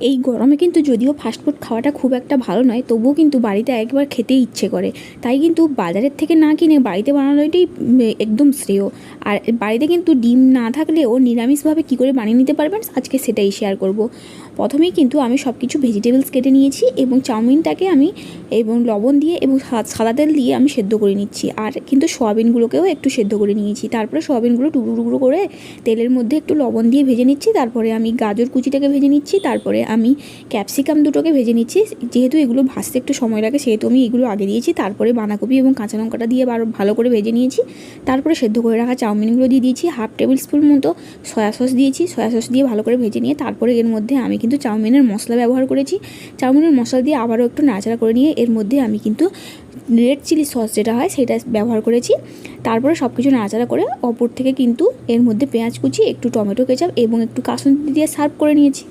এই গরমে কিন্তু যদিও ফাস্টফুড খাওয়াটা খুব একটা ভালো নয়, তবুও কিন্তু বাড়িতে একবার খেতে ইচ্ছে করে। তাই কিন্তু বাজারের থেকে না কিনে বাড়িতে বানানোটাই একদম শ্রেয়। আর বাড়িতে কিন্তু ডিম না থাকলেও নিরামিষভাবে কী করে বানিয়ে নিতে পারবেন আজকে সেটাই শেয়ার করব। প্রথমেই কিন্তু আমি সব কিছু ভেজিটেবলস কেটে নিয়েছি এবং চাউমিনটাকে আমি লবণ দিয়ে এবং সাদা তেল দিয়ে আমি সেদ্ধ করে নিচ্ছি। আর কিন্তু সয়াবিনগুলোকেও একটু সেদ্ধ করে নিয়েছি। তারপরে সয়াবিনগুলো টুকরো টুকরো করে তেলের মধ্যে একটু লবণ দিয়ে ভেজে নিচ্ছি। তারপরে আমি গাজর কুচিটাকে ভেজে নিচ্ছি। তারপরে আমি ক্যাপসিকাম দুটোকে ভেজে নিচ্ছি। যেহেতু এগুলো ভাজতে একটু সময় লাগে সেহেতু আমি এগুলো আগে দিয়েছি। তারপরে বাঁধাকপি এবং কাঁচা লঙ্কাটা দিয়ে ভালো করে ভেজে নিয়েছি। তারপরে সেদ্ধ করে রাখা চাউমিনগুলো দিয়ে দিয়েছি। হাফ টেবিল স্পুন মতো সয়া সস দিয়েছি। সয়া সস দিয়ে ভালো করে ভেজে নিয়ে তারপরে এর মধ্যে আমি কিন্তু চাউমিনের মশলা ব্যবহার করেছি। চাউমিনের মশলা দিয়ে আবারও একটু নাড়াচাড়া করে নিয়ে এর মধ্যে আমি কিন্তু রেড চিলি সস যেটা হয় সেটা ব্যবহার করেছি। তারপরে সব কিছু নাড়াচাড়া করে অপর থেকে কিন্তু এর মধ্যে পেঁয়াজ কুচি, একটু টমেটো কেচাপ এবং একটু কাসুন্দি দিয়ে সার্ভ করে নিয়েছি।